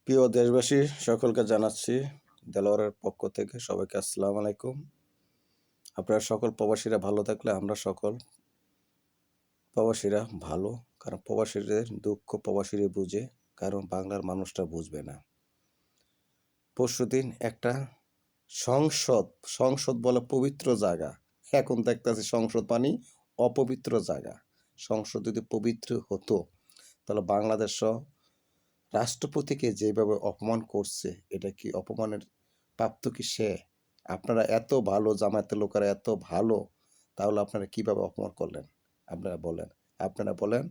প্রিয় দেশবাসী সকলকে জানাচ্ছি দেলোয়ারের পক্ষ থেকে সবাইকে আসসালামু আলাইকুম। আপনারা সকল প্রবাসীরা ভালো থাকলে আমরা সকল প্রবাসীরা ভালো, কারণ প্রবাসীদের দুঃখ প্রবাসীরা বুঝে, কারণ বাংলার মানুষটা বুঝবে না। পরশুদিন একটা সংসদ সংসদ বলে পবিত্র জায়গা, এখন দেখতেছি সংসদ মানে অপবিত্র জায়গা। সংসদ যদি পবিত্র হতো তাহলে বাংলাদেশ রাষ্ট্রপতিকে যেভাবে অপমান করছে, এটা কি অপমানের প্রাপ্ত কি সে? আপনারা এত ভালো, জামায়াতের লোকেরা এত ভালো, তাহলে আপনারা কিভাবে অপমান করলেন? আপনারা বলেন। আপনারা বলেন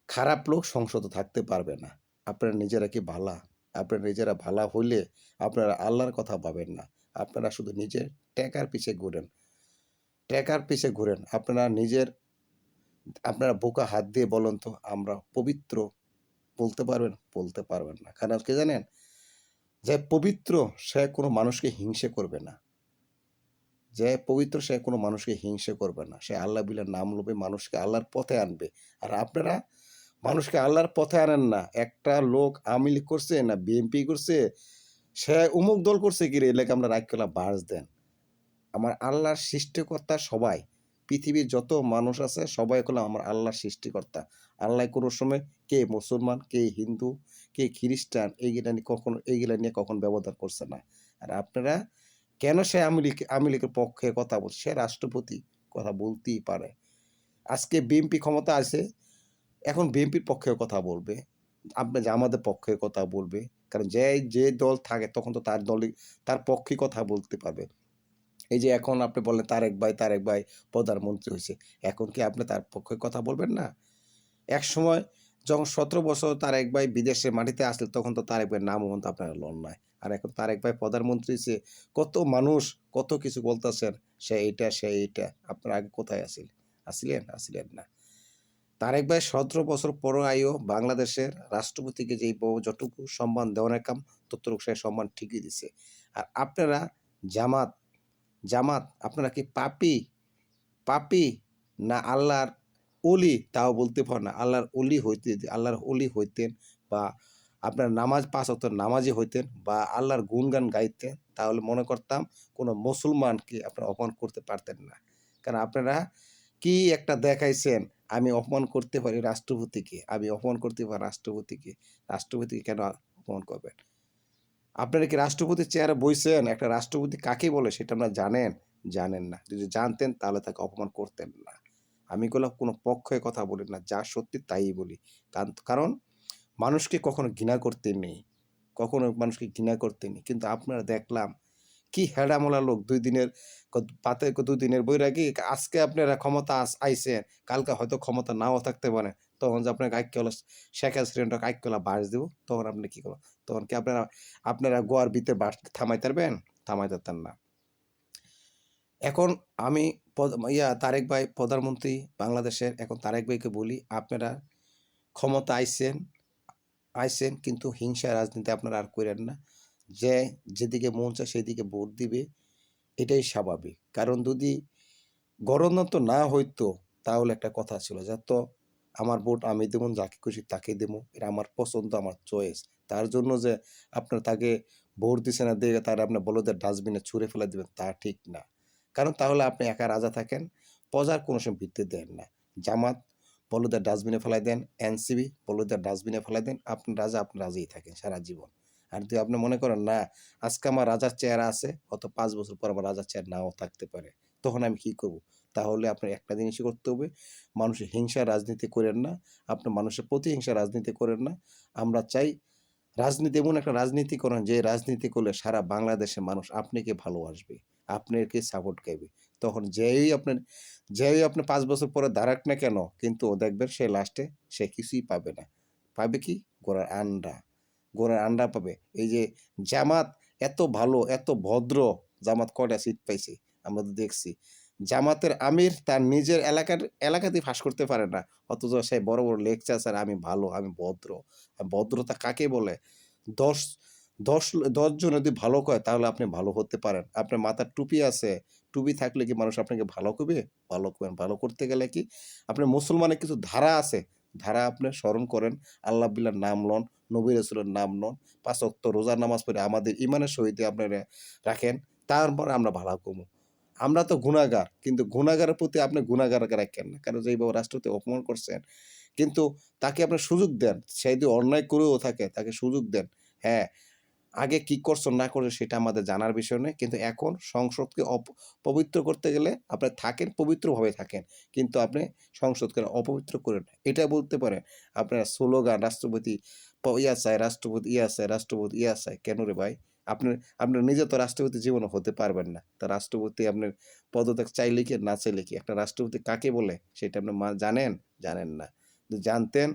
খারাপ লোক সংসদে থাকতে পারবে না। আপনারা নিজেরা কি ভালা? আপনারা নিজেরা ভালা হইলে আপনারা আল্লাহর কথা ভাবেন না। আপনারা শুধু নিজের টেকার পিছে ঘুরেন। টেকার পিছে ঘুরেন। আপনারা বুকে হাত দিয়ে বলেন তো আমরা পবিত্র, বলতে পারবেন? বলতে পারবেন না। কারণ কি জানেন? যে পবিত্র সে কোনো মানুষকে হিংসে করবে না। যে পবিত্র সে কোনো মানুষকে হিংসে করবে না। সে আল্লাহ বিলের নাম লবে, মানুষকে আল্লাহর পথে আনবে। আর আপনারা মানুষকে আল্লাহর পথে আনেন না। একটা লোক আওয়ামী লীগ করছে না বিএনপি করছে, সে অমুক দল করছে কি রে, এলাকা আমরা রাইখলা বাস দেন। আমার আল্লাহর সৃষ্টিকর্তা সবাই, পৃথিবীর যত মানুষ আছে সবাই হলো আমার আল্লাহর সৃষ্টিকর্তা। আল্লাহ কোনো সময় কে মুসলমান, কে হিন্দু, কে খ্রিস্টান এইগুলা নিয়ে কখনো ব্যবধান করছে না। আর আপনারা কেন সে আওয়ামী লীগের পক্ষে কথা বলছে? সে রাষ্ট্রপতি, কথা বলতেই পারে। আজকে বিএনপি ক্ষমতা আছে, এখন বিএনপির পক্ষে কথা বলবে, আপনি জামাতের পক্ষে কথা বলবে, কারণ যে দল থাকে তখন তো তার দলই তার পক্ষে কথা বলতে পারবে। এই যে এখন আপনি বললেন তারেক ভাই প্রধানমন্ত্রী হয়েছে, এখন কি আপনি তার পক্ষে কথা বলবেন না? একসময় যখন 17 বছর তারেক ভাই বিদেশে মাটিতে আসলে তখন তো তারেক ভাইয়ের নামও কিন্তু আপনারা লন নাই। আর এখন তারেক ভাই প্রধানমন্ত্রী হয়েছে, কত মানুষ কত কিছু বলতেছেন, সে এইটা। আপনারা আগে কোথায় আসিলেন না। তারেক ভাই 17 বছর পর আইও বাংলাদেশের রাষ্ট্রপতিকে যেই যতটুকু সম্মান দেওয়ার কাম ততটুকু সে সম্মান ঠিকই দিছে। আর আপনারা জামাত জামাত আপনারা কি পাপী না আল্লাহর অলি? তাও বলতে পারেন না। আল্লাহর অলি হইতেন, বা আপনার নামাজ ৫ ওয়াক্ত নামাজি হইতেন, বা আল্লাহর গুণগান গাইতেন, তাহলে মনে করতাম কোনো মুসলমানকে আপনারা অপমান করতে পারতেন না। কারণ আপনারা কি একটা দেখাইছেন, আমি অপমান করতে পারি রাষ্ট্রপতিকে, রাষ্ট্রপতিকে কেন অপমান করবেন? আপনারা কি রাষ্ট্রপতির চেয়ারে বইছেন? একটা রাষ্ট্রপতি কাকে বলে সেটা আপনারা জানেন না। যদি জানতেন তাহলে তাকে অপমান করতেন না। আমি এগুলো কোনো পক্ষে কথা বলি না। যা সত্যি তাই বলি। কারণ মানুষকে কখনো ঘৃণা করতে নেই। কখনো মানুষকে ঘৃণা করতে নেই। কিন্তু আপনারা দেখলাম কি হেডামোলা লোক, ২ দিনের ২ দিনের বৈরাগী, আজকে আপনারা ক্ষমতা আইছেন, কালকে হয়তো ক্ষমতা নাও থাকতে পারে। তখন যে আপনাকে আইক্যলা শেখ হাসিনাকে আইক্যলা বাস দিব, তখন আপনি কি করবেন? তখন কি আপনারা গোয়ার ভিতরে বাস থামাইতে পারবেন? থামাইতে পারতেন না। এখন আমি তারেক ভাই প্রধানমন্ত্রী বাংলাদেশের, এখন তারেক ভাইকে বলি, আপনারা ক্ষমতা আইছেন কিন্তু হিংসা রাজনীতি আপনারা আর কইরেন না। যেদিকে মন চায় সেদিকে ভোট দিবে, এটাই স্বাভাবিক। কারণ যদি গণতন্ত্র না হইতো তাহলে একটা কথা ছিল যে তো আমার ভোট আমি দেবো, যাকে খুশি তাকে দেবো, এটা আমার পছন্দ, আমার চয়েস। তার জন্য যে আপনার তাকে ভোট দিছে না দিয়ে তার আপনার বলদের ডাস্টবিনে ছুঁড়ে ফেলে দেবেন, তা ঠিক না। কারণ তাহলে আপনি একা রাজা থাকেন, প্রজার কোনো সময় ভিত্তি দেন না। জামাত বলদের ডাস্টবিনে ফেলাই দেন, এনসিবি বলদের ডাস্টবিনে ফেলাই দেন, আপনি রাজাই থাকেন সারা জীবন। আর যদি আপনি মনে করেন না আজকে আমার রাজার চেহারা আছে, হয়তো 5 বছর পর আমার রাজার চেহারা নাও থাকতে পারে, তখন আমি কি করব? তাহলে আপনার একটা জিনিসই করতে হবে, মানুষের হিংসার রাজনীতি করেন না, আপনি মানুষের প্রতিহিংসা রাজনীতি করেন না। আমরা চাই রাজনীতি এমন একটা রাজনীতি করেন যে রাজনীতি করলে সারা বাংলাদেশের মানুষ আপনাকে ভালোবাসবে, আপনাকে সাপোর্ট করবে। তখন যেই আপনি 5 বছর পরে দাঁড়াক না কেন, কিন্তু দেখবেন সে লাস্টে সে কিছুই পাবে না। পাবে কি? ঘোড়ার আন্ডা। ঘোড়ার আন্ডা পাবে। এই যে জামাত এত ভালো, এত ভদ্র, জামাত কয়টা সিট পাইছে আমরা তো দেখছি। জামাতের আমির তার নিজের এলাকাতেই ফাঁস করতে পারে না। অথচ সে বড়, বড় লেকচার, "স্যার আমি ভালো, আমি ভদ্র।" ভদ্রতা কাকে বলে? ১০ ১০ ১০ জন যদি ভালো কয় তাহলে আপনি ভালো হতে পারেন। আপনার মাথার টুপি আছে, টুপি থাকলে কি মানুষ আপনাকে ভালো করবে? ভালো করতে গেলে কি আপনার মুসলমানের কিছু ধারা আছে, ধারা আপনি স্মরণ করেন, আল্লাহ বিল্লাহর নাম লন, নবী রাসূলের নাম লন, ৫ ওয়াক্ত রোজার নামাজ পড়ে আমাদের ইমানের সহিত আপনারা রাখেন, তারপরে আমরা ভালা কমু। আমরা তো গুনাহগার, কিন্তু গুনাহগারের প্রতি আপনি গুনাহগারকে রাখেন না। কারণ যেইভাবে রাষ্ট্রকে অপমান করছেন, কিন্তু তাকে আপনি সুযোগ দেন। সে যদি অন্যায় করেও থাকে, তাকে সুযোগ দেন। হ্যাঁ, আগে কি করছো না করছো সেটা আমাদের জানার বিষয় নয়। কিন্তু এখন সংসদকে পবিত্র করতে গেলে আপনি থাকেন, পবিত্রভাবে থাকেন। কিন্তু আপনি সংসদকে অপবিত্র করেন না। এটা বলতে পারেন আপনার স্লোগান রাষ্ট্রপতি ইয়া চায়, রাষ্ট্রপতি ইয়া চায়, রাষ্ট্রপতি ইয়া চায়। কেন রে ভাই? আপনার আপনার নিজে তো রাষ্ট্রপতি জীবনে হতে পারবেন না। তা রাষ্ট্রপতি আপনার পদত্যাগ চাইলে কি না চাইলে কি? একটা রাষ্ট্রপতি কাকে বলে সেটা আপনি জানেন? জানেন না। যদি জানতেন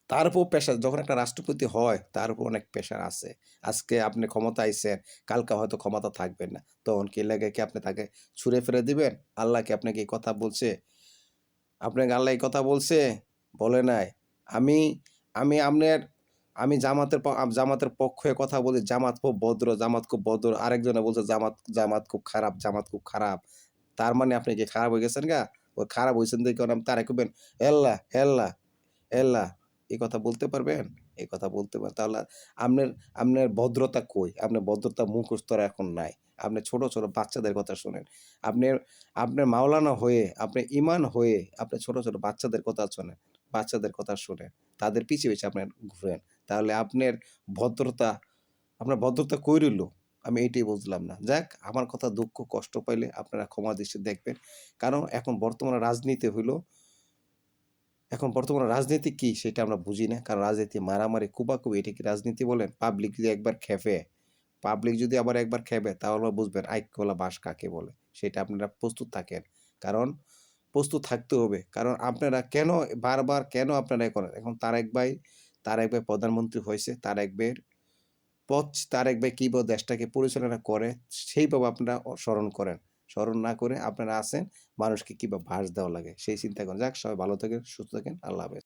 তার উপর প্রেশার যখন একটা রাষ্ট্রপতি হয়, তার উপর অনেক প্রেশার আছে। আজকে আপনি ক্ষমতায় আইছেন, কালকে হয়তো ক্ষমতা থাকবেন না। তখন কি লাগে কি আপনি তাকে ছুঁড়ে ফেলে দিবেন? আল্লাহ কি আপনাকে এই কথা বলছে? আপনাকে আল্লাহ এই কথা বলছে? বলে নাই। আমি আমি আমনের আমি জামাতের পক্ষে কথা বলি। জামাত খুব ভদ্র, জামাত খুব ভদ্র। আরেকজনে বলছে জামাত খুব খারাপ, জামাত খুব খারাপ। তার মানে আপনি কি খারাপ হয়ে গেছেন গা? ওই খারাপ হইছেন দেখে তারে কইবেন, "এল্লা, এল্লা।" এলা এই কথা বলতে পারবেন? এই কথা বলতে তাহলে আপনার আপনার ভদ্রতা কই? আপনার ভদ্রতা মুখস্থ এখন নাই। আপনি ছোট, ছোট বাচ্চাদের কথা শোনেন। আপনার আপনার মাওলানা হয়ে, আপনার ইমান হয়ে আপনি ছোট, ছোট বাচ্চাদের কথা শোনেন। বাচ্চাদের কথা শোনেন। তাদের পিছে, পিছে আপনার ঘুরেন। তাহলে আপনার ভদ্রতা কই রইল? আমি এইটাই বুঝলাম না। যাক আমার কথা দুঃখ কষ্ট পাইলে আপনারা ক্ষমা দৃষ্টিতে দেখবেন। কারণ এখন বর্তমানে রাজনীতি কি সেটা আমরা বুঝি না। কারণ রাজনীতি মারামারি, কুপাকুপি এটা কি রাজনীতি বলেন? পাবলিক যদি আবার একবার খেপে তাহলে বুঝবেন আইককলা বাঁশ কাকে বলে। সেটা আপনারা প্রস্তুত থাকেন। কারণ প্রস্তুত থাকতে হবে। কারণ আপনারা বারবার কেন আপনারা এ করেন? এখন তারেক ভাই প্রধানমন্ত্রী হইছে। তারেক ভাই কিভাবে দেশটাকে পরিচালনা করে সেইভাবে আপনারা স্মরণ করেন। স্মরণ না করে আপনারা আছেন মানুষকে কিভাবে ভাস দেওয়া লাগে সেই চিন্তা করেন। যাক সবাই ভালো থাকেন, সুস্থ থাকেন। আল্লাহ হাফেজ।